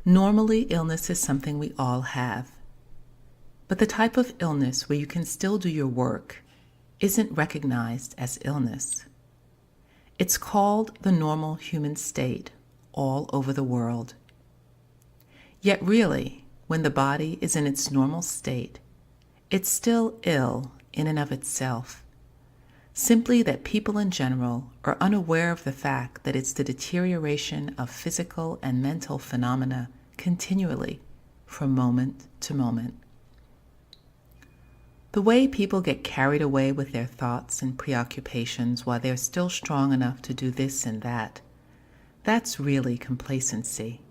Normally, illness is something we all have. But the type of illness where you can still do your work isn't recognized as illness. It's called the normal human state all over the world. Yet really, when the body is in its normal state, it's still ill in and of itself. Simply that people in general are unaware of the fact that it's the deterioration of physical and mental phenomena continually from moment to moment. The way people get carried away with their thoughts and preoccupations while they're still strong enough to do this and that, that's really complacency.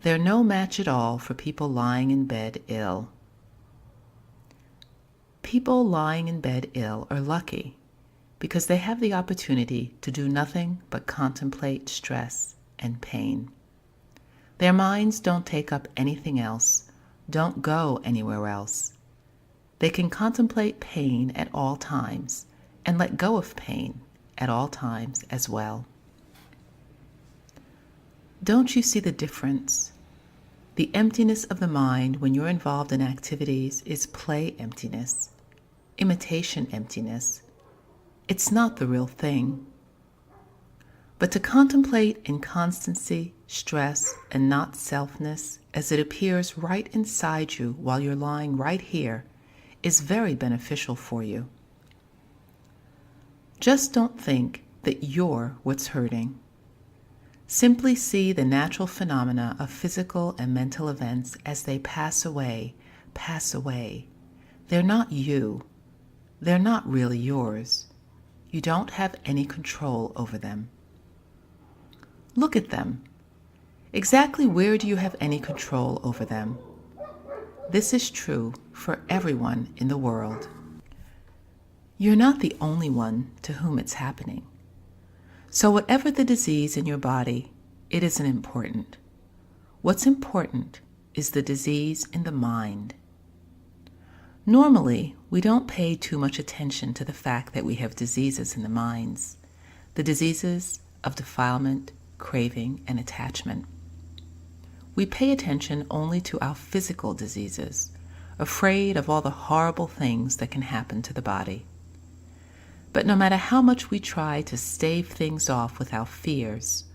They're no match at all for people lying in bed ill. People lying in bed ill are lucky because they have the opportunity to do nothing but contemplate stress and pain. Their minds don't take up anything else, don't go anywhere else. They can contemplate pain at all times and let go of pain at all times as well. Don't you see the difference? The emptiness of the mind when you're involved in activities is play emptiness, imitation emptiness. It's not the real thing. But to contemplate inconstancy, stress, and not selfness as it appears right inside you while you're lying right here is very beneficial for you. Just don't think that you're what's hurting. Simply see the natural phenomena of physical and mental events as they pass away, pass away. They're not you. They're not really yours. You don't have any control over them. Look at them. Exactly where do you have any control over them? This is true for everyone in the world. You're not the only one to whom it's happening. So whatever the disease in your body, it isn't important. What's important is the disease in the mind. Normally, we don't pay too much attention to the fact that we have diseases in the minds, the diseases of defilement, craving, and attachment. We pay attention only to our physical diseases, afraid of all the horrible things that can happen to the body. But no matter how much we try to stave things off with our fears,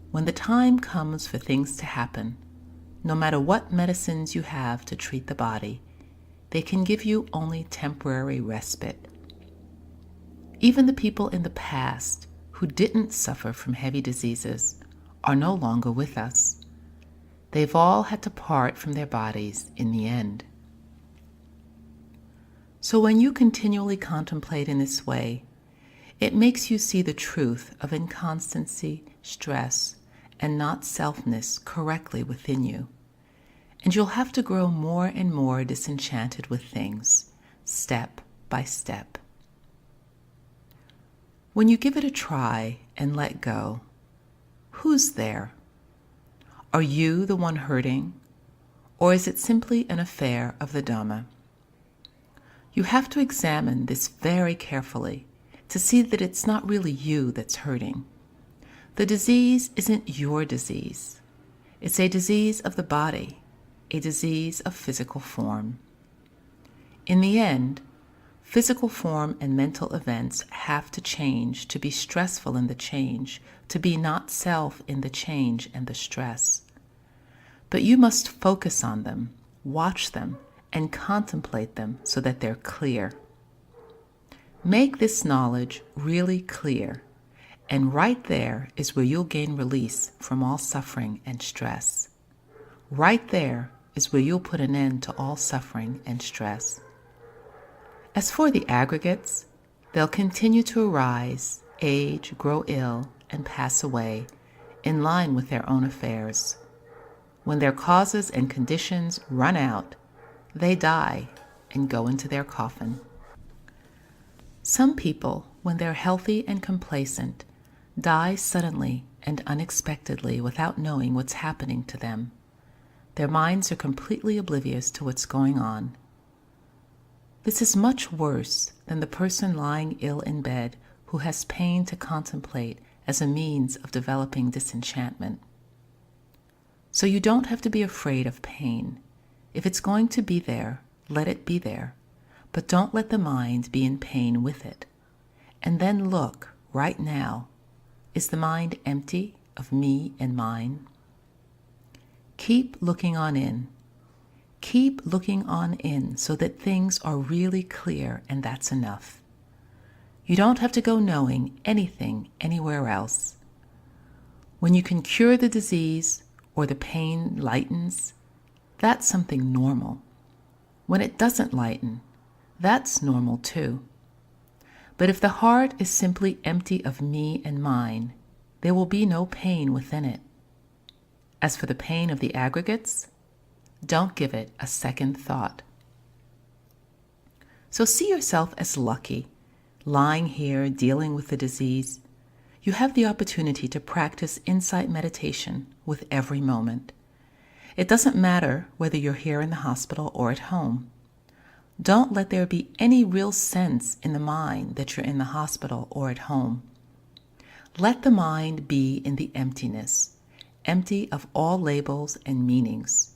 when the time comes for things to happen, no matter what medicines you have to treat the body, they can give you only temporary respite. Even the people in the past who didn't suffer from heavy diseases are no longer with us. They've all had to part from their bodies in the end. So when you continually contemplate in this way, it makes you see the truth of inconstancy, stress, and not selfness correctly within you. And you'll have to grow more and more disenchanted with things, step by step. When you give it a try and let go, who's there? Are you the one hurting, or is it simply an affair of the Dhamma? You have to examine this very carefully to see that it's not really you that's hurting. The disease isn't your disease. It's a disease of the body, a disease of physical form. In the end, physical form and mental events have to change to be stressful in the change, to be not self in the change and the stress. But you must focus on them, watch them, and contemplate them so that they're clear. Make this knowledge really clear, and right there is where you'll gain release from all suffering and stress. Right there is where you'll put an end to all suffering and stress. As for the aggregates, they'll continue to arise, age, grow ill, and pass away in line with their own affairs. When their causes and conditions run out, they die and go into their coffin. Some people, when they're healthy and complacent, die suddenly and unexpectedly without knowing what's happening to them. Their minds are completely oblivious to what's going on. This is much worse than the person lying ill in bed who has pain to contemplate as a means of developing disenchantment. So you don't have to be afraid of pain. If it's going to be there, let it be there, but don't let the mind be in pain with it. And then look, right now, is the mind empty of me and mine? Keep looking on in. Keep looking on in so that things are really clear, and that's enough. You don't have to go knowing anything anywhere else. When you can cure the disease or the pain lightens, that's something normal. When it doesn't lighten, that's normal too. But if the heart is simply empty of me and mine, there will be no pain within it. As for the pain of the aggregates, don't give it a second thought. So see yourself as lucky, lying here dealing with the disease. You have the opportunity to practice insight meditation with every moment. It doesn't matter whether you're here in the hospital or at home. Don't let there be any real sense in the mind that you're in the hospital or at home. Let the mind be in the emptiness, empty of all labels and meanings.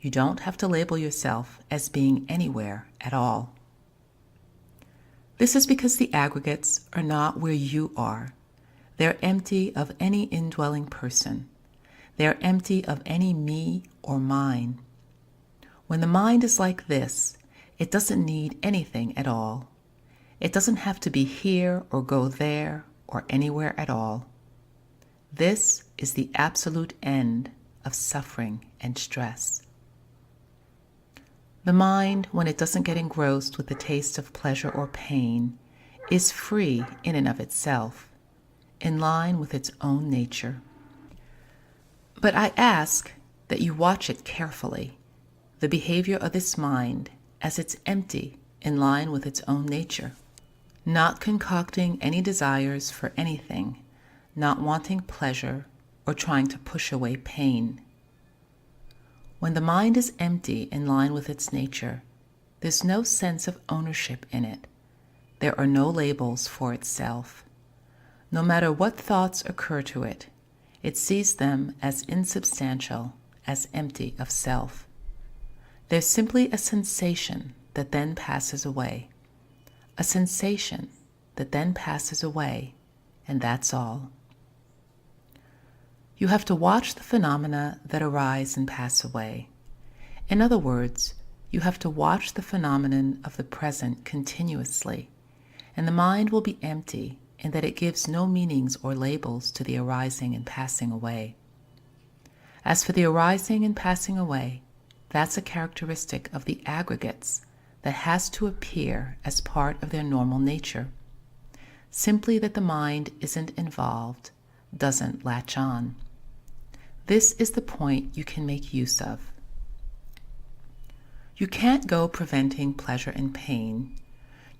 You don't have to label yourself as being anywhere at all. This is because the aggregates are not where you are. They're empty of any indwelling person. They're empty of any me or mine. When the mind is like this, it doesn't need anything at all. It doesn't have to be here or go there or anywhere at all. This is the absolute end of suffering and stress. The mind, when it doesn't get engrossed with the taste of pleasure or pain, is free in and of itself, in line with its own nature. But I ask that you watch it carefully, the behavior of this mind as it's empty, in line with its own nature, not concocting any desires for anything, not wanting pleasure or trying to push away pain. When the mind is empty in line with its nature, there's no sense of ownership in it. There are no labels for itself. No matter what thoughts occur to it, it sees them as insubstantial, as empty of self. There's simply a sensation that then passes away. A sensation that then passes away, and that's all. You have to watch the phenomena that arise and pass away. In other words, you have to watch the phenomenon of the present continuously, and the mind will be empty in that it gives no meanings or labels to the arising and passing away. As for the arising and passing away, that's a characteristic of the aggregates that has to appear as part of their normal nature. Simply that the mind isn't involved, doesn't latch on. This is the point you can make use of. You can't go preventing pleasure and pain.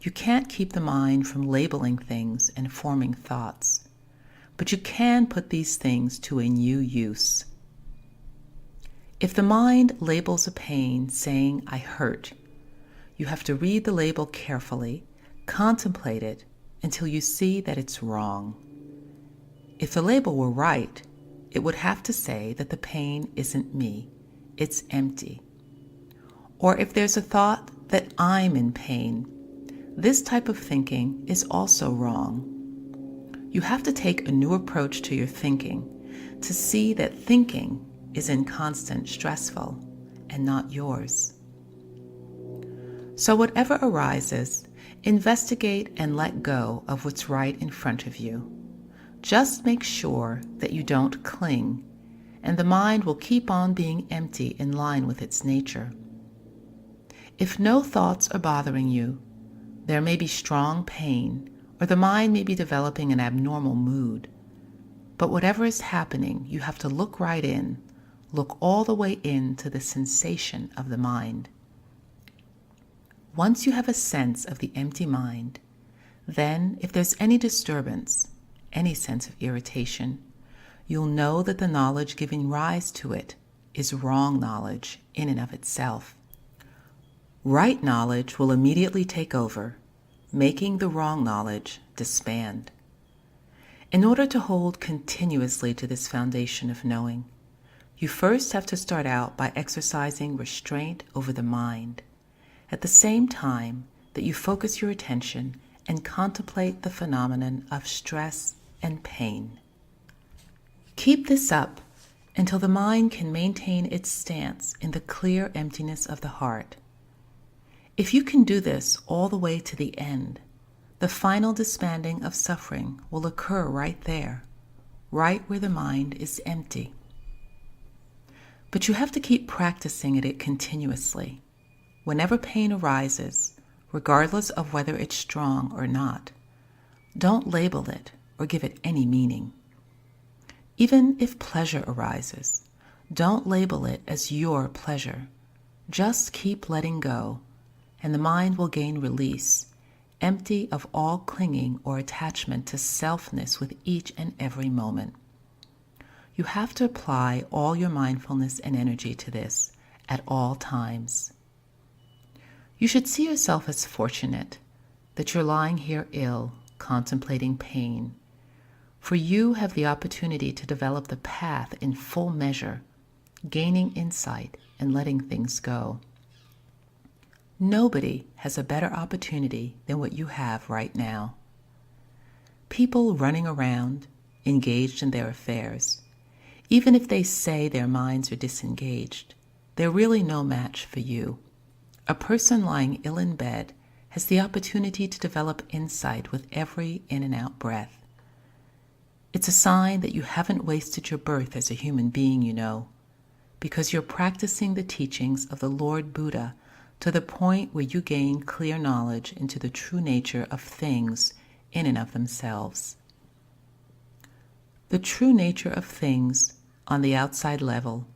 You can't keep the mind from labeling things and forming thoughts. But you can put these things to a new use. If the mind labels a pain saying, "I hurt," you have to read the label carefully, contemplate it until you see that it's wrong. If the label were right, it would have to say that the pain isn't me, it's empty. Or if there's a thought that I'm in pain, this type of thinking is also wrong. You have to take a new approach to your thinking to see that thinking is in constant stressful and not yours. So whatever arises, investigate and let go of what's right in front of you. Just make sure that you don't cling, and the mind will keep on being empty in line with its nature. If no thoughts are bothering you, there may be strong pain, or the mind may be developing an abnormal mood. But whatever is happening, you have to look right in, look all the way into the sensation of the mind. Once you have a sense of the empty mind, then if there's any disturbance, any sense of irritation, you'll know that the knowledge giving rise to it is wrong knowledge in and of itself. Right knowledge will immediately take over, making the wrong knowledge disband. In order to hold continuously to this foundation of knowing, You first have to start out by exercising restraint over the mind, at the same time that you focus your attention and contemplate the phenomenon of stress and pain. Keep this up until the mind can maintain its stance in the clear emptiness of the heart. If you can do this all the way to the end, the final disbanding of suffering will occur right there, right where the mind is empty. But you have to keep practicing at it continuously. Whenever pain arises, regardless of whether it's strong or not, don't label it or give it any meaning. Even if pleasure arises, don't label it as your pleasure. Just keep letting go, and the mind will gain release, empty of all clinging or attachment to selfness with each and every moment. You have to apply all your mindfulness and energy to this at all times. You should see yourself as fortunate that you're lying here ill, contemplating pain, for you have the opportunity to develop the path in full measure, gaining insight and letting things go. Nobody has a better opportunity than what you have right now. People running around, engaged in their affairs, even if they say their minds are disengaged, they're really no match for you. A person lying ill in bed has the opportunity to develop insight with every in and out breath. It's a sign that you haven't wasted your birth as a human being, you know, because you're practicing the teachings of the Lord Buddha to the point where you gain clear knowledge into the true nature of things in and of themselves. The true nature of things on the outside level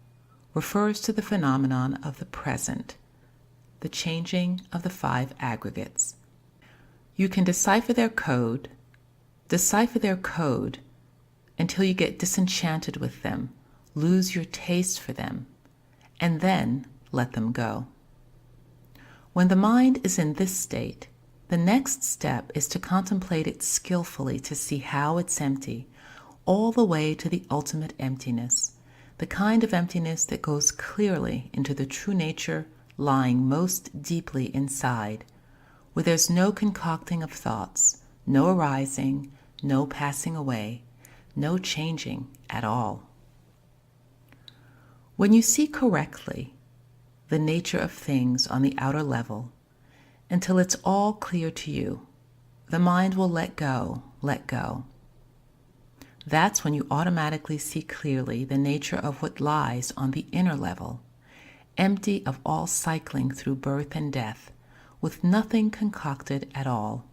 refers to the phenomenon of the present, the changing of the five aggregates. You can decipher their code until you get disenchanted with them, lose your taste for them, and then let them go. When the mind is in this state, the next step is to contemplate it skillfully to see how it's empty, all the way to the ultimate emptiness, the kind of emptiness that goes clearly into the true nature lying most deeply inside, where there's no concocting of thoughts, no arising, no passing away, no changing at all. When you see correctly the nature of things on the outer level, until it's all clear to you, the mind will let go. That's when you automatically see clearly the nature of what lies on the inner level, empty of all cycling through birth and death, with nothing concocted at all.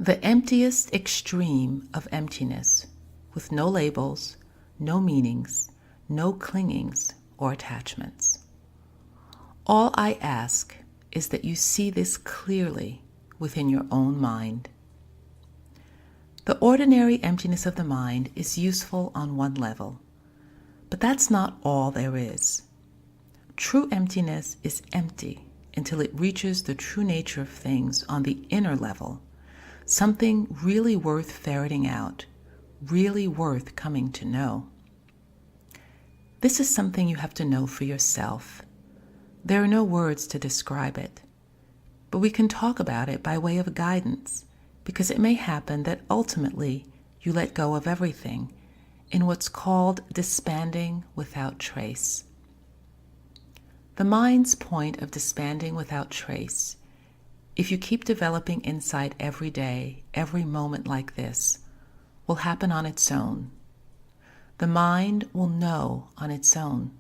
The emptiest extreme of emptiness, with no labels, no meanings, no clingings or attachments. All I ask is that you see this clearly within your own mind. The ordinary emptiness of the mind is useful on one level, but that's not all there is. True emptiness is empty until it reaches the true nature of things on the inner level, something really worth ferreting out, really worth coming to know. This is something you have to know for yourself. There are no words to describe it, but we can talk about it by way of guidance, because it may happen that ultimately you let go of everything in what's called disbanding without trace. The mind's point of disbanding without trace, if you keep developing insight every day, every moment like this, will happen on its own. The mind will know on its own.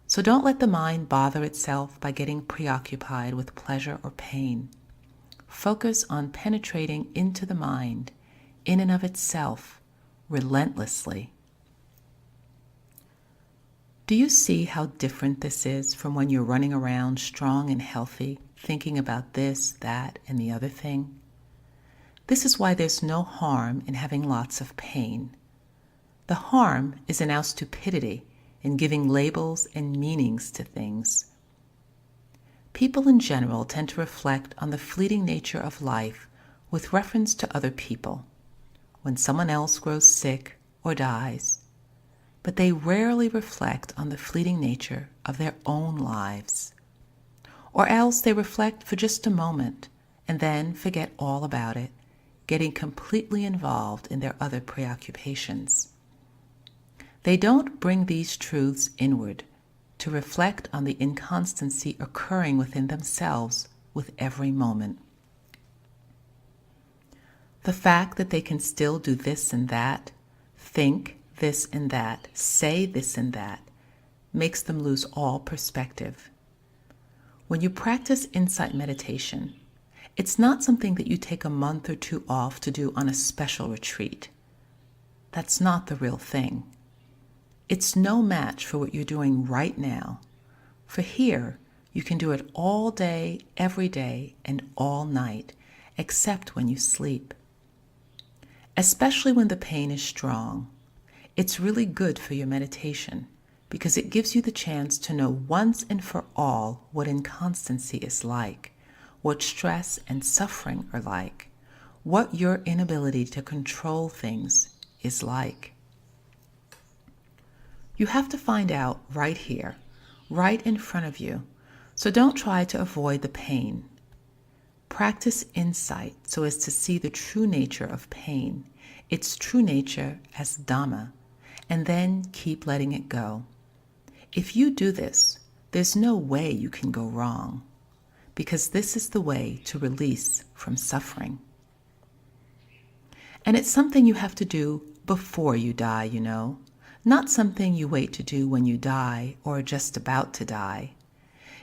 So don't let the mind bother itself by getting preoccupied with pleasure or pain. Focus on penetrating into the mind, in and of itself, relentlessly. Do you see how different this is from when you're running around strong and healthy, thinking about this, that, and the other thing? This is why there's no harm in having lots of pain. The harm is in our stupidity in giving labels and meanings to things. People in general tend to reflect on the fleeting nature of life with reference to other people. When someone else grows sick or dies, but they rarely reflect on the fleeting nature of their own lives. Or else they reflect for just a moment and then forget all about it, getting completely involved in their other preoccupations. They don't bring these truths inward to reflect on the inconstancy occurring within themselves with every moment. The fact that they can still do this and that, think this and that, say this and that, makes them lose all perspective. When you practice insight meditation, it's not something that you take a month or two off to do on a special retreat. That's not the real thing. It's no match for what you're doing right now. For here, you can do it all day, every day, and all night, except when you sleep. Especially when the pain is strong, it's really good for your meditation because it gives you the chance to know once and for all what inconstancy is like, what stress and suffering are like, what your inability to control things is like. You have to find out right here, right in front of you, so don't try to avoid the pain. Practice insight so as to see the true nature of pain, its true nature as Dhamma, and then keep letting it go. If you do this, there's no way you can go wrong, because this is the way to release from suffering. And it's something you have to do before you die, you know. Not something you wait to do when you die or are just about to die.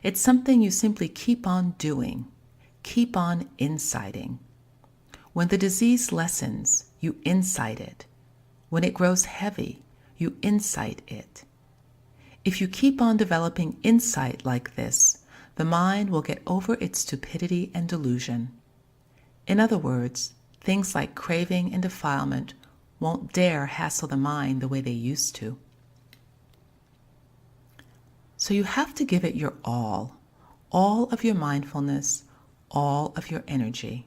It's something you simply keep on doing, keep on inciting. When the disease lessens, you incite it. When it grows heavy, you incite it. If you keep on developing insight like this, the mind will get over its stupidity and delusion. In other words, things like craving and defilement won't dare hassle the mind the way they used to. So you have to give it your all of your mindfulness, all of your energy,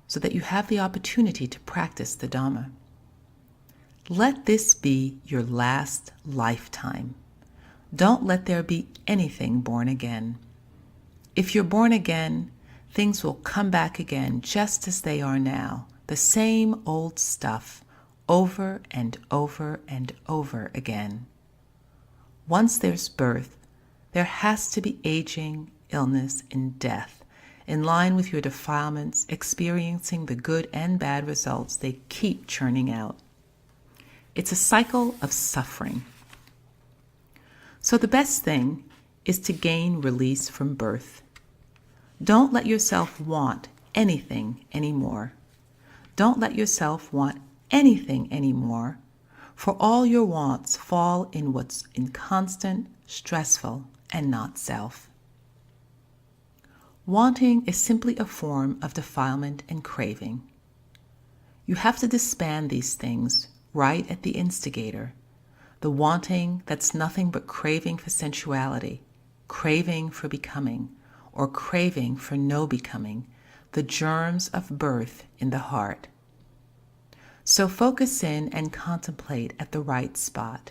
so that you have the opportunity to practice the Dhamma. Let this be your last lifetime. Don't let there be anything born again. If you're born again, things will come back again just as they are now, the same old stuff, over and over and over again. Once there's birth, there has to be aging, illness, and death, in line with your defilements, experiencing the good and bad results they keep churning out. It's a cycle of suffering. So the best thing is to gain release from birth. Don't let yourself want anything anymore. Don't let yourself want anything anymore, for all your wants fall in what's inconstant, stressful, and not self. Wanting is simply a form of defilement and craving. You have to disband these things right at the instigator, the wanting that's nothing but craving for sensuality, craving for becoming, or craving for no becoming, the germs of birth in the heart. So focus in and contemplate at the right spot,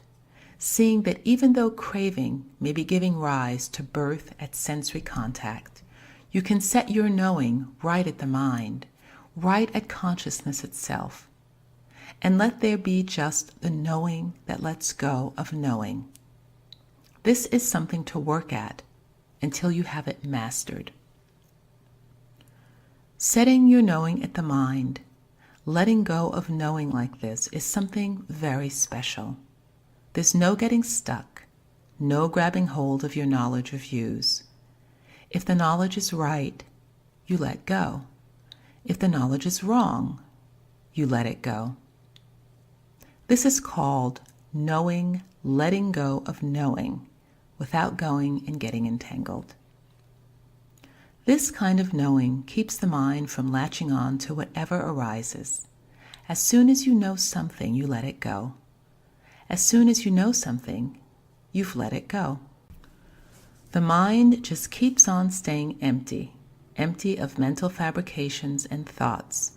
seeing that even though craving may be giving rise to birth at sensory contact, you can set your knowing right at the mind, right at consciousness itself, and let there be just the knowing that lets go of knowing. This is something to work at until you have it mastered. Setting your knowing at the mind, letting go of knowing like this is something very special. There's no getting stuck, no grabbing hold of your knowledge or views. If the knowledge is right, you let go. If the knowledge is wrong, you let it go. This is called knowing, letting go of knowing without going and getting entangled. This kind of knowing keeps the mind from latching on to whatever arises. As soon as you know something, you let it go. As soon as you know something, you've let it go. The mind just keeps on staying empty, empty of mental fabrications and thoughts,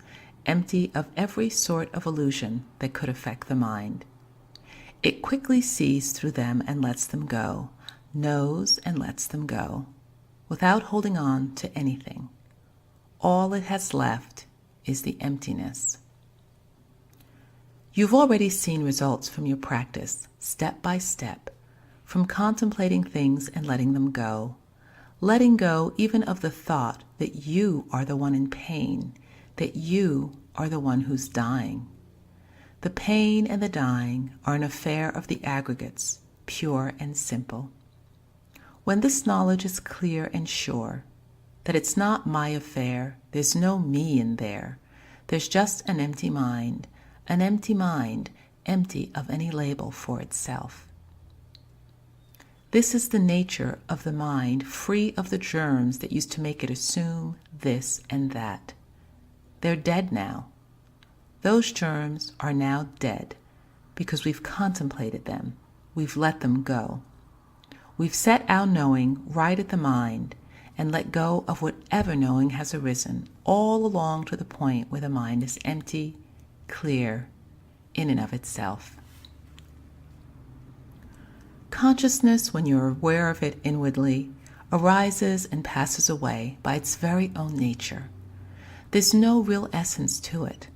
empty of every sort of illusion that could affect the mind. It quickly sees through them and lets them go, knows and lets them go, without holding on to anything. All it has left is the emptiness. You've already seen results from your practice, step by step, from contemplating things and letting them go, letting go even of the thought that you are the one in pain, that you are the one who's dying. The pain and the dying are an affair of the aggregates, pure and simple. When this knowledge is clear and sure, that it's not my affair, there's no me in there, there's just an empty mind, empty of any label for itself. This is the nature of the mind, free of the germs that used to make it assume this and that. They're dead now. Those germs are now dead because we've contemplated them. We've let them go. We've set our knowing right at the mind and let go of whatever knowing has arisen, all along to the point where the mind is empty, clear, in and of itself. Consciousness, when you're aware of it inwardly, arises and passes away by its very own nature. There's no real essence to it.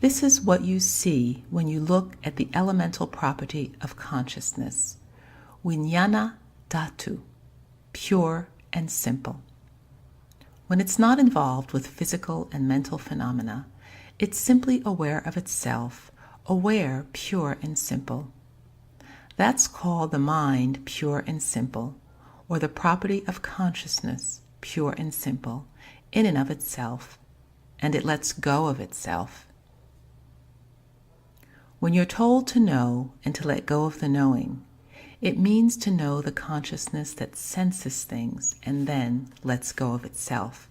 This is what you see when you look at the elemental property of consciousness, Vijnana Dhatu, pure and simple. When it's not involved with physical and mental phenomena, it's simply aware of itself, aware, pure and simple. That's called the mind pure and simple, or the property of consciousness, pure and simple, in and of itself, and it lets go of itself. When you're told to know and to let go of the knowing, it means to know the consciousness that senses things and then lets go of itself.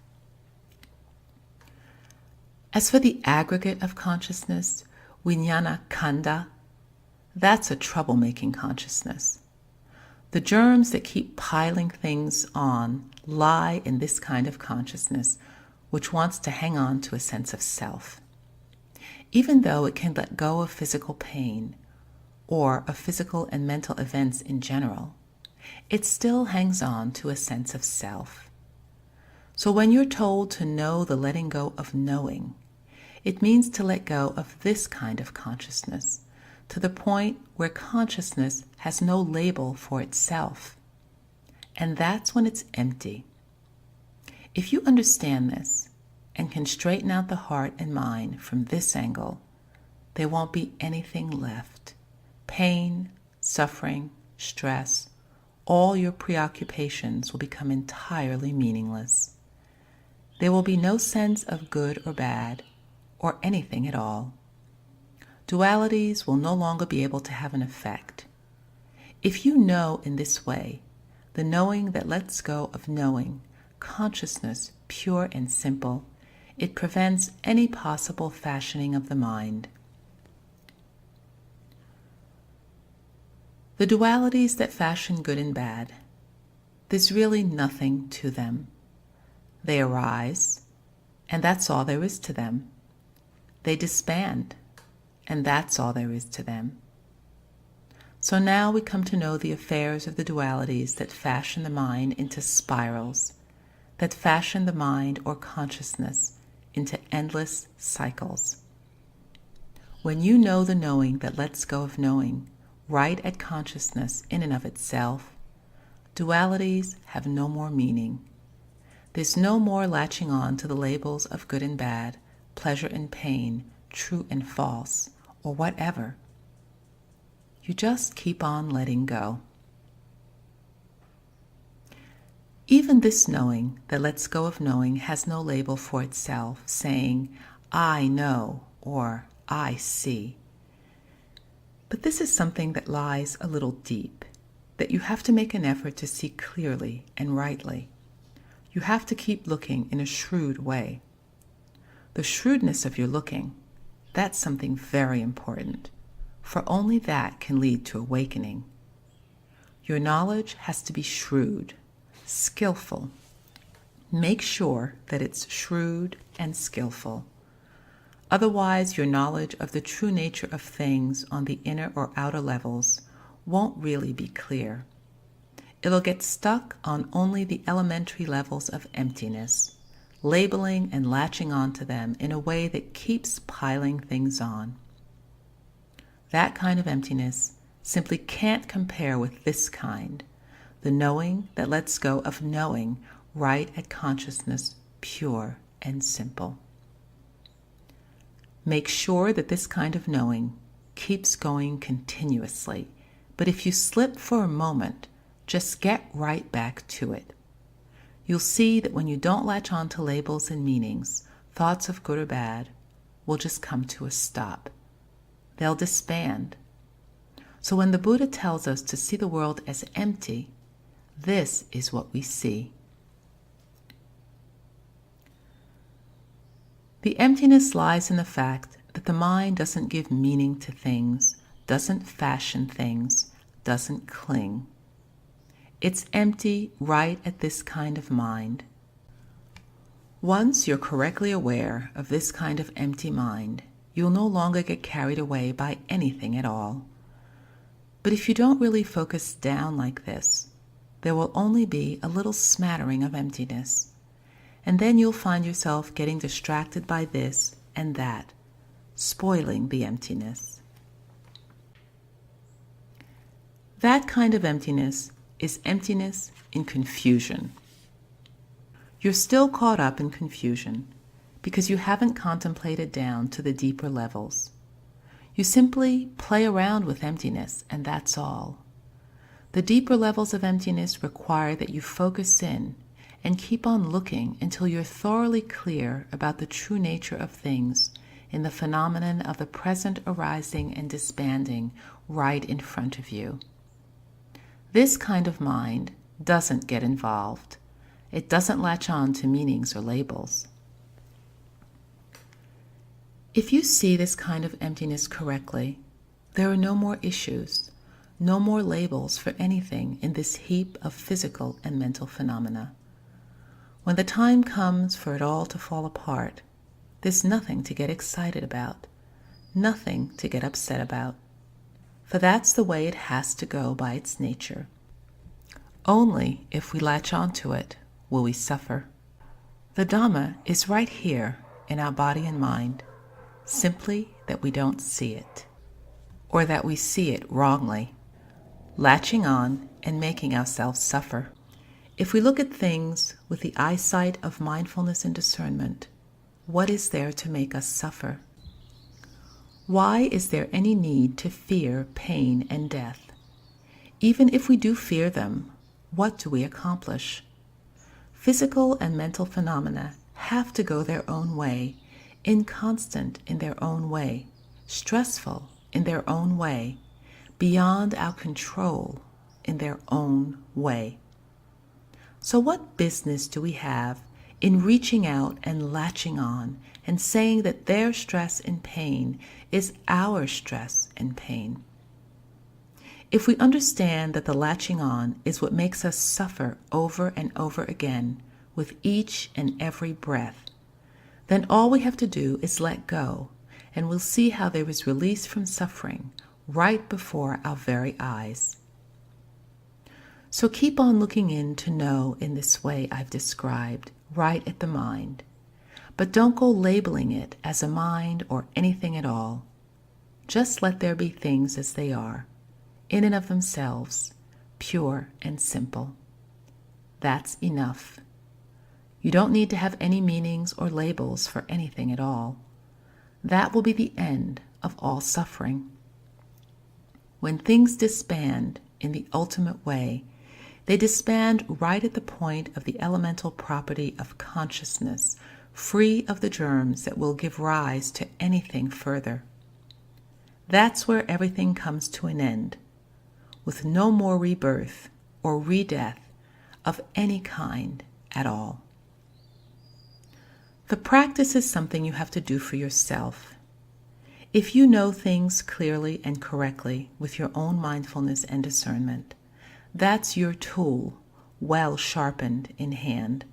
As for the aggregate of consciousness, Vijnana Khanda, that's a troublemaking consciousness. The germs that keep piling things on lie in this kind of consciousness, which wants to hang on to a sense of self. Even though it can let go of physical pain or of physical and mental events in general, it still hangs on to a sense of self. So when you're told to know the letting go of knowing, it means to let go of this kind of consciousness to the point where consciousness has no label for itself. And that's when it's empty. If you understand this and can straighten out the heart and mind from this angle, there won't be anything left. Pain, suffering, stress, all your preoccupations will become entirely meaningless. There will be no sense of good or bad, or anything at all. Dualities will no longer be able to have an effect. If you know in this way, the knowing that lets go of knowing, consciousness pure and simple, it prevents any possible fashioning of the mind. The dualities that fashion good and bad, there's really nothing to them. They arise, and that's all there is to them. They disband, and that's all there is to them. So now we come to know the affairs of the dualities that fashion the mind into spirals, that fashion the mind or consciousness into endless cycles. When you know the knowing that lets go of knowing, right at consciousness in and of itself, dualities have no more meaning. There's no more latching on to the labels of good and bad, pleasure and pain, true and false, or whatever. You just keep on letting go. Even this knowing that lets go of knowing has no label for itself, saying, I know, or I see. But this is something that lies a little deep, that you have to make an effort to see clearly and rightly. You have to keep looking in a shrewd way. The shrewdness of your looking, that's something very important, for only that can lead to awakening. Your knowledge has to be shrewd, skillful. Make sure that it's shrewd and skillful. Otherwise, your knowledge of the true nature of things on the inner or outer levels won't really be clear. It'll get stuck on only the elementary levels of emptiness, labeling and latching onto them in a way that keeps piling things on. That kind of emptiness simply can't compare with this kind, the knowing that lets go of knowing right at consciousness, pure and simple. Make sure that this kind of knowing keeps going continuously, but if you slip for a moment, just get right back to it. You'll see that when you don't latch on to labels and meanings, thoughts of good or bad will just come to a stop. They'll disband. So when the Buddha tells us to see the world as empty, this is what we see. The emptiness lies in the fact that the mind doesn't give meaning to things, doesn't fashion things, doesn't cling. It's empty right at this kind of mind. Once you're correctly aware of this kind of empty mind, you'll no longer get carried away by anything at all. But if you don't really focus down like this, there will only be a little smattering of emptiness. And then you'll find yourself getting distracted by this and that, spoiling the emptiness. That kind of emptiness is emptiness in confusion. You're still caught up in confusion because you haven't contemplated down to the deeper levels. You simply play around with emptiness, and that's all. The deeper levels of emptiness require that you focus in and keep on looking until you're thoroughly clear about the true nature of things in the phenomenon of the present arising and disbanding right in front of you. This kind of mind doesn't get involved. It doesn't latch on to meanings or labels. If you see this kind of emptiness correctly, there are no more issues, no more labels for anything in this heap of physical and mental phenomena. When the time comes for it all to fall apart, there's nothing to get excited about, nothing to get upset about. For that's the way it has to go by its nature. Only if we latch onto it will we suffer. The Dhamma is right here in our body and mind, simply that we don't see it, or that we see it wrongly, latching on and making ourselves suffer. If we look at things with the eyesight of mindfulness and discernment, what is there to make us suffer? Why is there any need to fear pain and death? Even if we do fear them, what do we accomplish? Physical and mental phenomena have to go their own way, inconstant in their own way, stressful in their own way, beyond our control in their own way. So what business do we have in reaching out and latching on and saying that their stress and pain is our stress and pain? If we understand that the latching on is what makes us suffer over and over again with each and every breath, then all we have to do is let go, and we'll see how there is release from suffering right before our very eyes. So keep on looking in to know in this way I've described, right at the mind. But don't go labeling it as a mind or anything at all. Just let there be things as they are, in and of themselves, pure and simple. That's enough. You don't need to have any meanings or labels for anything at all. That will be the end of all suffering. When things disband in the ultimate way, they disband right at the point of the elemental property of consciousness, free of the germs that will give rise to anything further. That's where everything comes to an end, with no more rebirth or re-death of any kind at all. The practice is something you have to do for yourself. If you know things clearly and correctly with your own mindfulness and discernment, that's your tool, well sharpened in hand.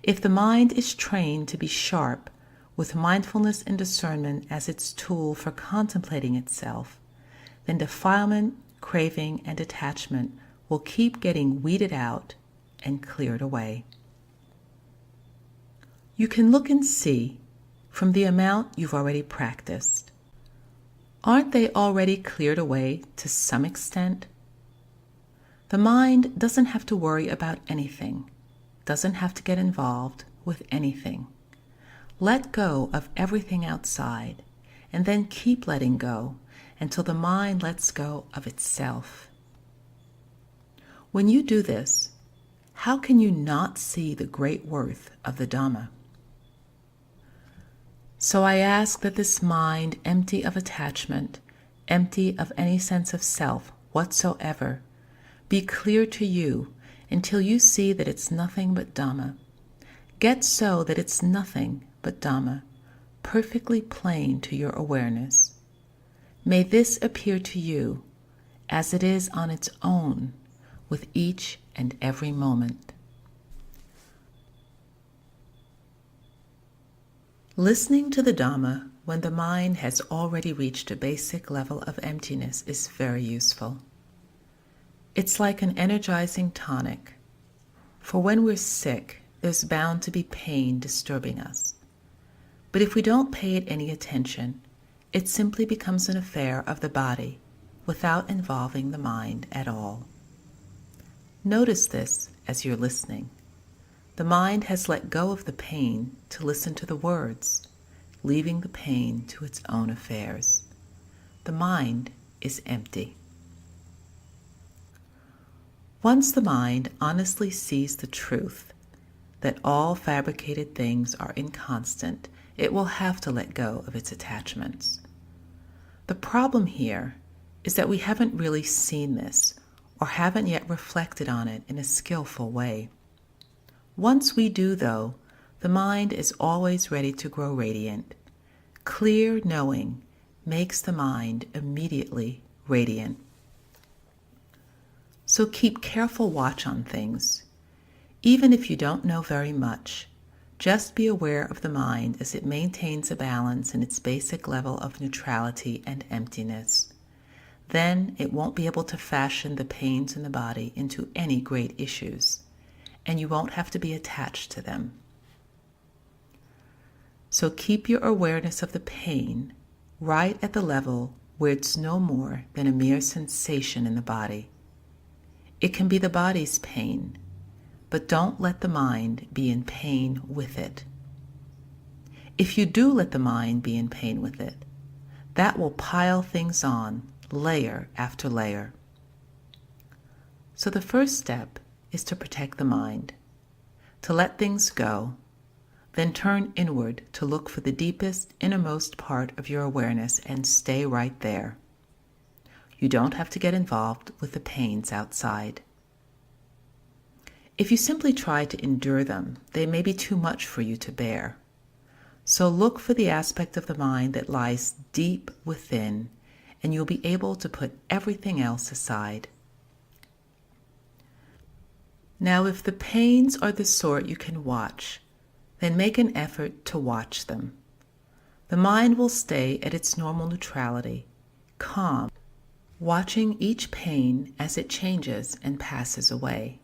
If the mind is trained to be sharp with mindfulness and discernment as its tool for contemplating itself, then defilement, craving, and attachment will keep getting weeded out and cleared away. You can look and see from the amount you've already practiced. Aren't they already cleared away to some extent? The mind doesn't have to worry about anything, doesn't have to get involved with anything. Let go of everything outside, and then keep letting go until the mind lets go of itself. When you do this, how can you not see the great worth of the Dhamma? So I ask that this mind empty of attachment, empty of any sense of self whatsoever, be clear to you until you see that it's nothing but Dhamma. Get so that it's nothing but Dhamma, perfectly plain to your awareness. May this appear to you as it is on its own with each and every moment. Listening to the Dhamma when the mind has already reached a basic level of emptiness is very useful. It's like an energizing tonic. For when we're sick, there's bound to be pain disturbing us. But if we don't pay it any attention, it simply becomes an affair of the body without involving the mind at all. Notice this as you're listening. The mind has let go of the pain to listen to the words, leaving the pain to its own affairs. The mind is empty. Once the mind honestly sees the truth that all fabricated things are inconstant, it will have to let go of its attachments. The problem here is that we haven't really seen this or haven't yet reflected on it in a skillful way. Once we do, though, the mind is always ready to grow radiant. Clear knowing makes the mind immediately radiant. So keep careful watch on things. Even if you don't know very much, just be aware of the mind as it maintains a balance in its basic level of neutrality and emptiness. Then it won't be able to fashion the pains in the body into any great issues, and you won't have to be attached to them. So keep your awareness of the pain right at the level where it's no more than a mere sensation in the body. It can be the body's pain, but don't let the mind be in pain with it. If you do let the mind be in pain with it, that will pile things on, layer after layer. So the first step is to protect the mind, to let things go, then turn inward to look for the deepest, innermost part of your awareness and stay right there. You don't have to get involved with the pains outside. If you simply try to endure them, they may be too much for you to bear. So look for the aspect of the mind that lies deep within, and you'll be able to put everything else aside. Now, if the pains are the sort you can watch, then make an effort to watch them. The mind will stay at its normal neutrality, calm, watching each pain as it changes and passes away.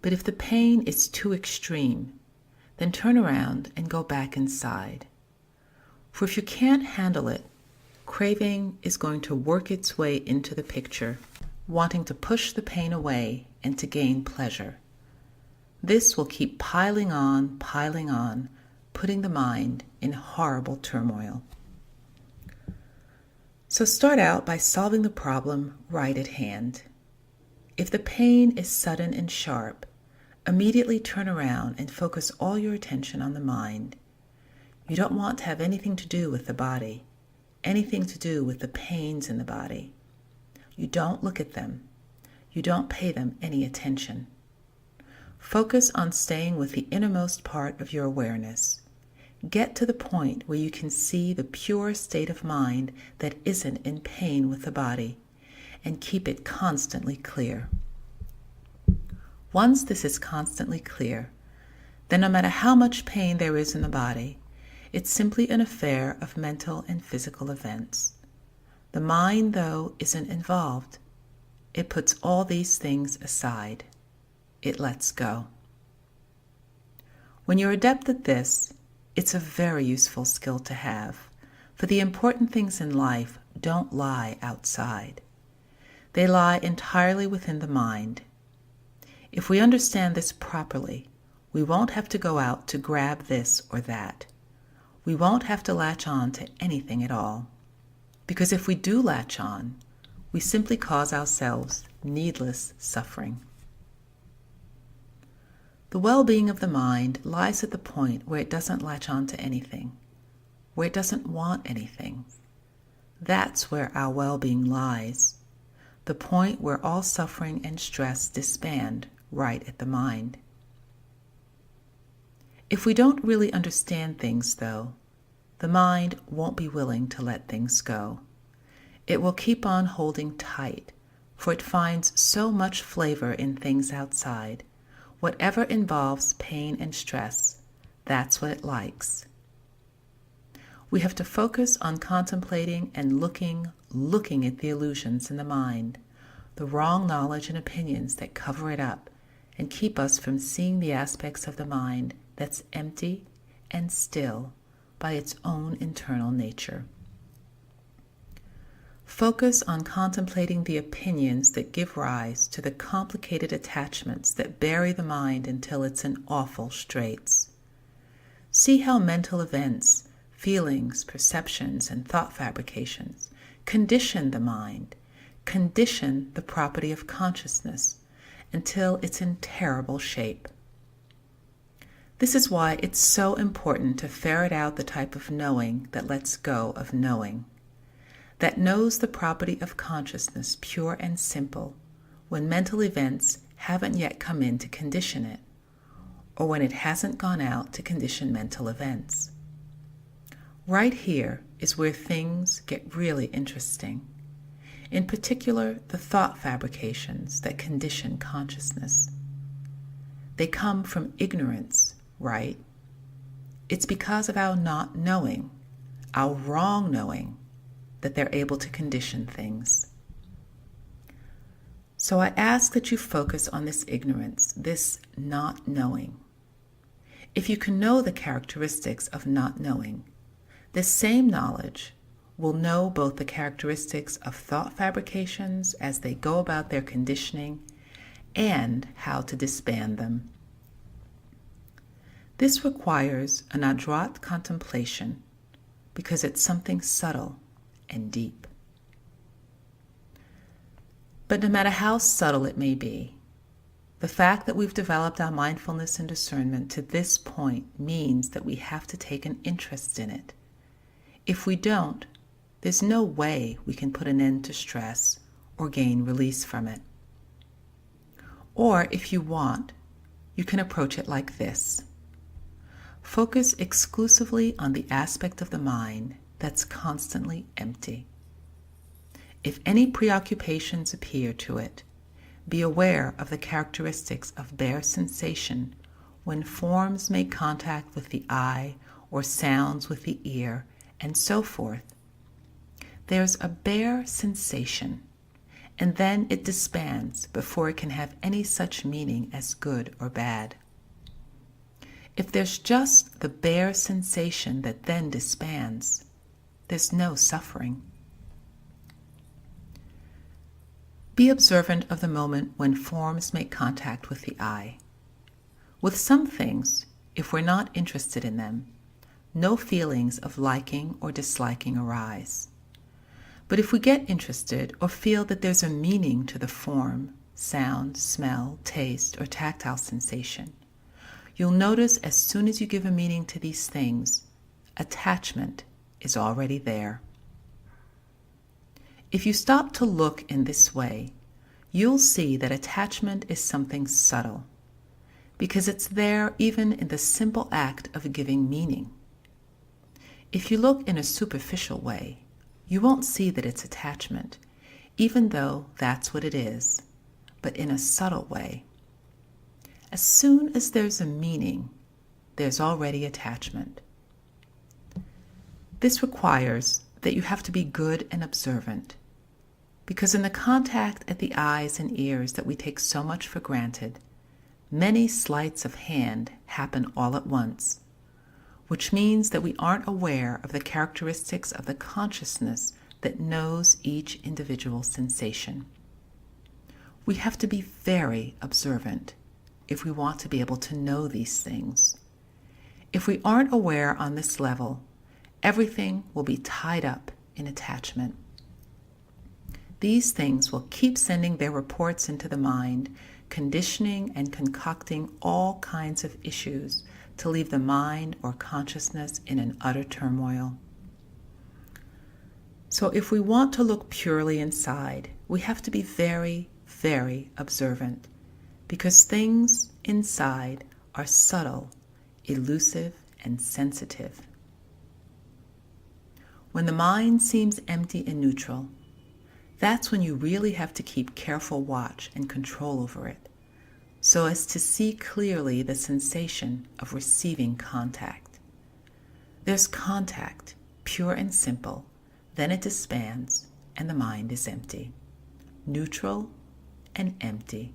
But if the pain is too extreme, then turn around and go back inside. For if you can't handle it, craving is going to work its way into the picture, wanting to push the pain away and to gain pleasure. This will keep piling on, putting the mind in horrible turmoil. So start out by solving the problem right at hand. If the pain is sudden and sharp, immediately turn around and focus all your attention on the mind. You don't want to have anything to do with the body, anything to do with the pains in the body. You don't look at them. You don't pay them any attention. Focus on staying with the innermost part of your awareness. Get to the point where you can see the pure state of mind that isn't in pain with the body, and keep it constantly clear. Once this is constantly clear, then no matter how much pain there is in the body, It's simply an affair of mental and physical events. The mind, though, isn't involved. It puts all these things aside. It lets go. When you're adept at this, it's a very useful skill to have, for the important things in life don't lie outside. They lie entirely within the mind. If we understand this properly, we won't have to go out to grab this or that. We won't have to latch on to anything at all. Because if we do latch on, we simply cause ourselves needless suffering. The well-being of the mind lies at the point where it doesn't latch on to anything, where it doesn't want anything. That's where our well-being lies, the point where all suffering and stress disband right at the mind. If we don't really understand things, though, the mind won't be willing to let things go. It will keep on holding tight, for it finds so much flavor in things outside. Whatever involves pain and stress, that's what it likes. We have to focus on contemplating and looking at the illusions in the mind, the wrong knowledge and opinions that cover it up and keep us from seeing the aspects of the mind that's empty and still by its own internal nature. Focus on contemplating the opinions that give rise to the complicated attachments that bury the mind until it's in awful straits. See how mental events, feelings, perceptions, and thought fabrications condition the mind, condition the property of consciousness until it's in terrible shape. This is why it's so important to ferret out the type of knowing that lets go of knowing, that knows the property of consciousness pure and simple when mental events haven't yet come in to condition it, or when it hasn't gone out to condition mental events. Right here is where things get really interesting, in particular the thought fabrications that condition consciousness. They come from ignorance, right? It's because of our not knowing, our wrong knowing, that they're able to condition things. So I ask that you focus on this ignorance, this not knowing. If you can know the characteristics of not knowing, this same knowledge will know both the characteristics of thought fabrications as they go about their conditioning and how to disband them. This requires an adroit contemplation because it's something subtle and deep. But no matter how subtle it may be, the fact that we've developed our mindfulness and discernment to this point means that we have to take an interest in it. If we don't, there's no way we can put an end to stress or gain release from it. Or if you want, you can approach it like this. Focus exclusively on the aspect of the mind that's constantly empty. If any preoccupations appear to it, be aware of the characteristics of bare sensation when forms make contact with the eye or sounds with the ear, and so forth. There's a bare sensation, and then it disbands before it can have any such meaning as good or bad. If there's just the bare sensation that then disbands, there's no suffering. Be observant of the moment when forms make contact with the eye. With some things, if we're not interested in them, no feelings of liking or disliking arise. But if we get interested or feel that there's a meaning to the form, sound, smell, taste, or tactile sensation, you'll notice as soon as you give a meaning to these things, attachment is already there. If you stop to look in this way, you'll see that attachment is something subtle, because it's there even in the simple act of giving meaning. If you look in a superficial way, you won't see that it's attachment, even though that's what it is, but in a subtle way. As soon as there's a meaning, there's already attachment. This requires that you have to be good and observant, because in the contact at the eyes and ears that we take so much for granted, many sleights of hand happen all at once, which means that we aren't aware of the characteristics of the consciousness that knows each individual sensation. We have to be very observant if we want to be able to know these things. If we aren't aware on this level, everything will be tied up in attachment. These things will keep sending their reports into the mind, conditioning and concocting all kinds of issues to leave the mind or consciousness in an utter turmoil. So if we want to look purely inside, we have to be very, very observant, because things inside are subtle, elusive, and sensitive. When the mind seems empty and neutral, that's when you really have to keep careful watch and control over it, so as to see clearly the sensation of receiving contact. There's contact, pure and simple, then it disbands, and the mind is empty, neutral and empty.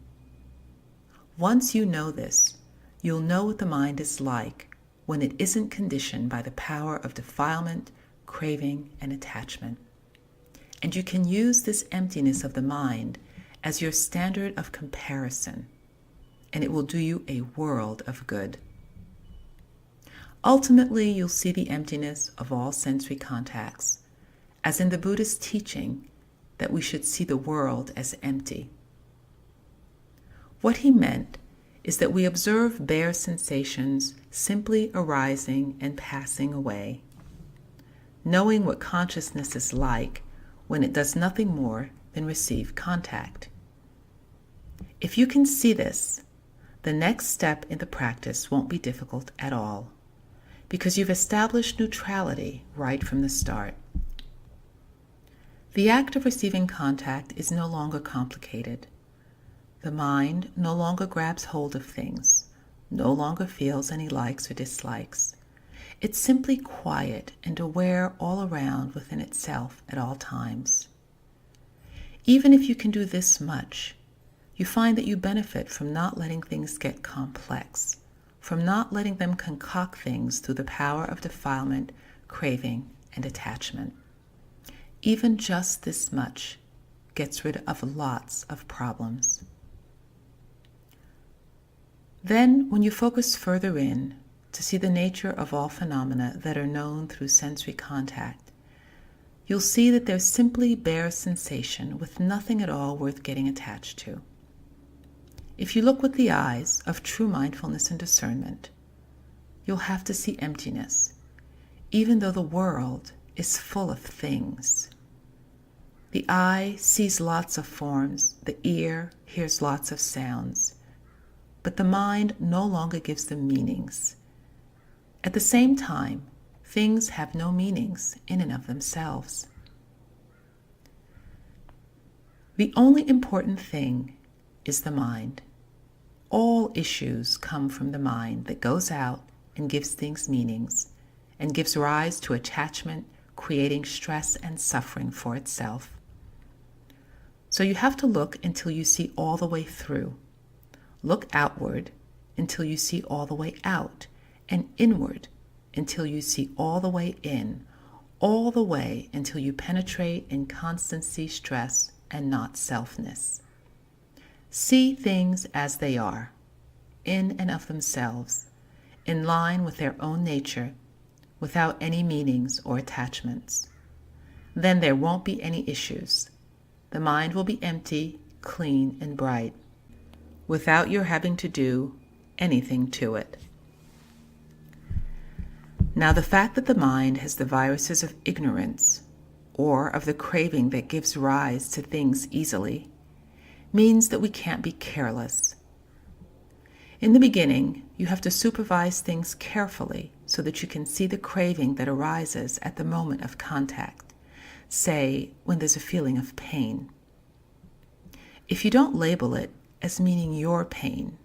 Once you know this, you'll know what the mind is like when it isn't conditioned by the power of defilement, craving, and attachment. And you can use this emptiness of the mind as your standard of comparison, and it will do you a world of good. Ultimately, you'll see the emptiness of all sensory contacts, as in the Buddhist teaching that we should see the world as empty. What he meant is that we observe bare sensations simply arising and passing away, knowing what consciousness is like when it does nothing more than receive contact. If you can see this, the next step in the practice won't be difficult at all, because you've established neutrality right from the start. The act of receiving contact is no longer complicated. The mind no longer grabs hold of things, no longer feels any likes or dislikes. It's simply quiet and aware all around within itself at all times. Even if you can do this much, you find that you benefit from not letting things get complex, from not letting them concoct things through the power of defilement, craving, and attachment. Even just this much gets rid of lots of problems. Then, when you focus further in to see the nature of all phenomena that are known through sensory contact, you'll see that there's simply bare sensation with nothing at all worth getting attached to. If you look with the eyes of true mindfulness and discernment, you'll have to see emptiness, even though the world is full of things. The eye sees lots of forms, the ear hears lots of sounds, but the mind no longer gives them meanings. At the same time, things have no meanings in and of themselves. The only important thing is the mind. All issues come from the mind that goes out and gives things meanings and gives rise to attachment, creating stress and suffering for itself. So you have to look until you see all the way through. Look outward until you see all the way out, and inward until you see all the way in, all the way until you penetrate in constancy, stress, and not selfness. See things as they are, in and of themselves, in line with their own nature, without any meanings or attachments. Then there won't be any issues. The mind will be empty, clean, and bright, without your having to do anything to it. Now, the fact that the mind has the viruses of ignorance, or of the craving that gives rise to things easily, means that we can't be careless. In the beginning, you have to supervise things carefully so that you can see the craving that arises at the moment of contact, say, when there's a feeling of pain. If you don't label it as meaning your pain,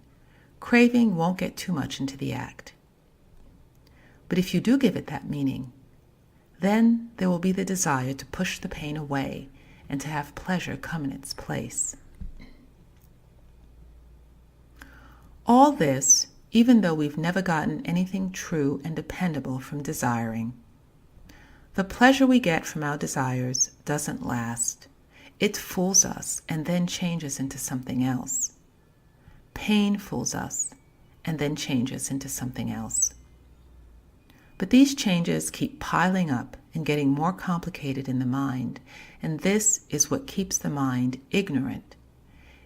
craving won't get too much into the act. But if you do give it that meaning, Then there will be the desire to push the pain away and to have pleasure come in its place. All this, even though we've never gotten anything true and dependable from desiring. The pleasure we get from our desires doesn't last. It fools us and then changes into something else. Pain fools us and then changes into something else. But these changes keep piling up and getting more complicated in the mind, and this is what keeps the mind ignorant.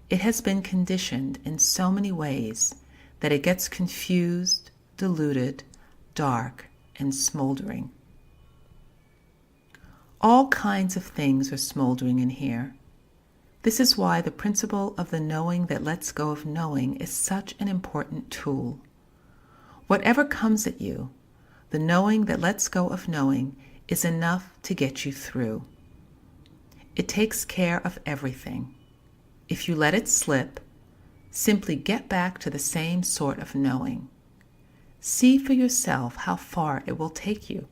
It has been conditioned in so many ways that it gets confused, diluted, dark, and smoldering. All kinds of things are smoldering in here. This is why the principle of the knowing that lets go of knowing is such an important tool. Whatever comes at you, the knowing that lets go of knowing is enough to get you through. It takes care of everything. If you let it slip, simply get back to the same sort of knowing. See for yourself how far it will take you,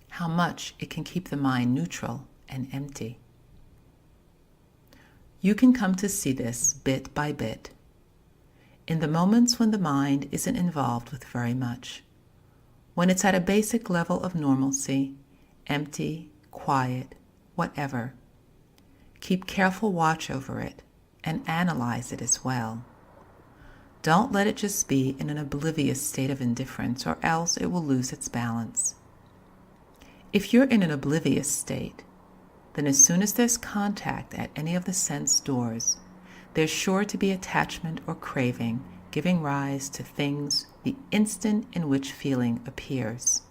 how much it can keep the mind neutral and empty. You can come to see this bit by bit, in the moments when the mind isn't involved with very much, when it's at a basic level of normalcy, empty, quiet, whatever. Keep careful watch over it and analyze it as well. Don't let it just be in an oblivious state of indifference, or else it will lose its balance. If you're in an oblivious state, then as soon as there's contact at any of the sense doors, there's sure to be attachment or craving, giving rise to things the instant in which feeling appears.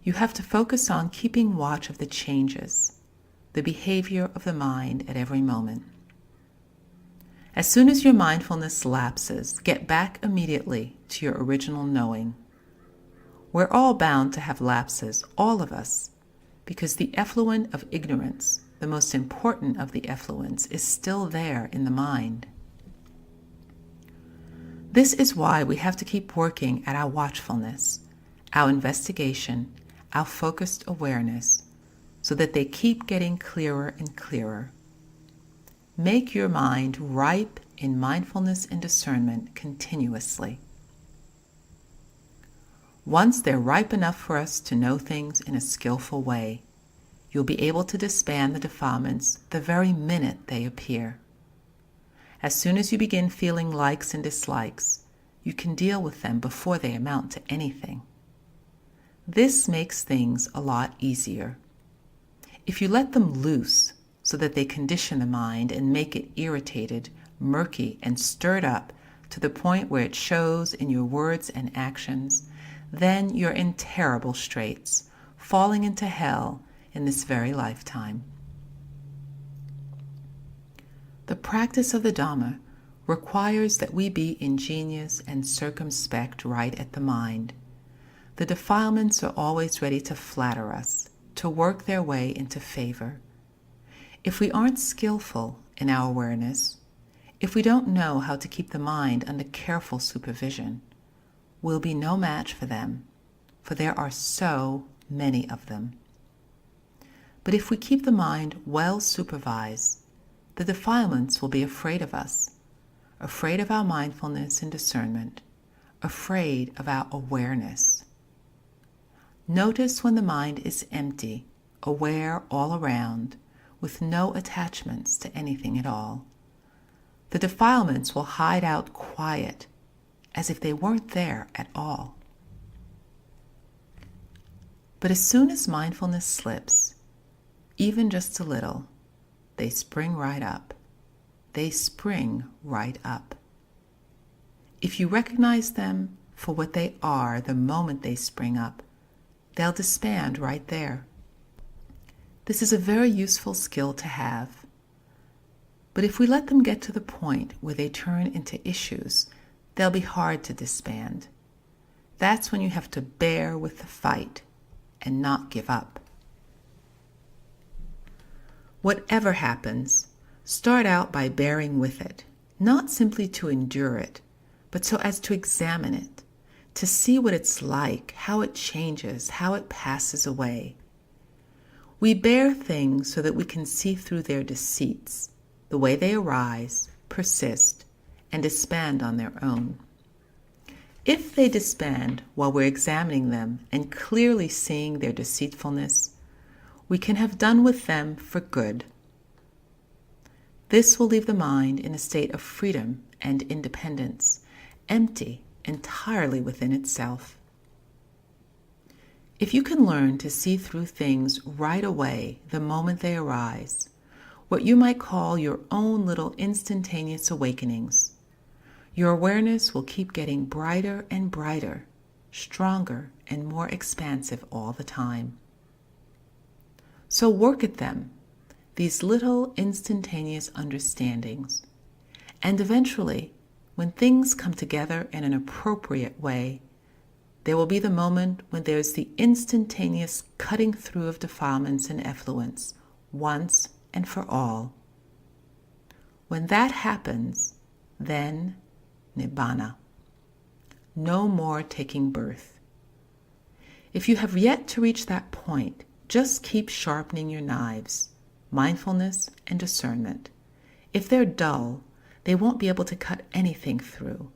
You have to focus on keeping watch of the changes, the behavior of the mind at every moment. As soon as your mindfulness lapses, get back immediately to your original knowing. We're all bound to have lapses, all of us, because the effluent of ignorance, the most important of the effluents, is still there in the mind. This is why we have to keep working at our watchfulness, our investigation, our focused awareness, so that they keep getting clearer and clearer. Make your mind ripe in mindfulness and discernment continuously. Once they're ripe enough for us to know things in a skillful way, you'll be able to disband the defilements the very minute they appear. As soon as you begin feeling likes and dislikes, you can deal with them before they amount to anything. This makes things a lot easier. If you let them loose so that they condition the mind and make it irritated, murky, and stirred up to the point where it shows in your words and actions, then you're in terrible straits, falling into hell in this very lifetime. The practice of the Dhamma requires that we be ingenious and circumspect right at the mind. The defilements are always ready to flatter us, to work their way into favor. If we aren't skillful in our awareness, if we don't know how to keep the mind under careful supervision, we'll be no match for them, for there are so many of them. But if we keep the mind well supervised, the defilements will be afraid of us, afraid of our mindfulness and discernment, afraid of our awareness. Notice when the mind is empty, aware all around, with no attachments to anything at all. The defilements will hide out quiet, as if they weren't there at all. But as soon as mindfulness slips, even just a little, they spring right up. They spring right up. If you recognize them for what they are the moment they spring up, they'll disband right there. This is a very useful skill to have. But if we let them get to the point where they turn into issues, they'll be hard to disband. That's when you have to bear with the fight and not give up. Whatever happens, start out by bearing with it, not simply to endure it, but so as to examine it, to see what it's like, how it changes, how it passes away. We bear things so that we can see through their deceits, the way they arise, persist, and disband on their own. If they disband while we're examining them and clearly seeing their deceitfulness, we can have done with them for good. This will leave the mind in a state of freedom and independence, empty entirely within itself. If you can learn to see through things right away the moment they arise, what you might call your own little instantaneous awakenings, your awareness will keep getting brighter and brighter, stronger and more expansive all the time. So work at them, these little instantaneous understandings, and eventually, when things come together in an appropriate way, there will be the moment when there's the instantaneous cutting through of defilements and effluents, once and for all. When that happens, then Nibbana. No more taking birth. If you have yet to reach that point, just keep sharpening your knives, mindfulness and discernment. If they're dull, they won't be able to cut anything through.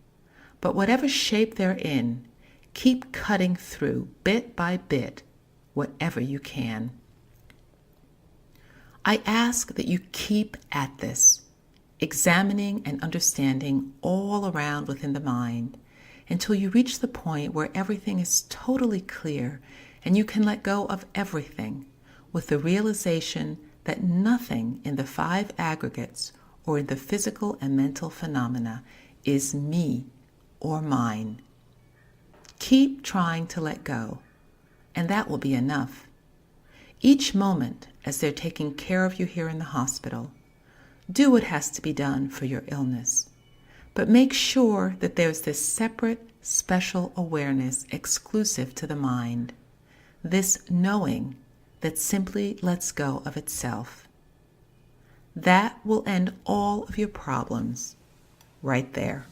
But whatever shape they're in, keep cutting through bit by bit, whatever you can. I ask that you keep at this, examining and understanding all around within the mind until you reach the point where everything is totally clear and you can let go of everything with the realization that nothing in the 5 aggregates or in the physical and mental phenomena is me or mine. Keep trying to let go, and that will be enough. Each moment, as they're taking care of you here in the hospital, do what has to be done for your illness, but make sure that there's this separate, special awareness exclusive to the mind, this knowing that simply lets go of itself. That will end all of your problems right there.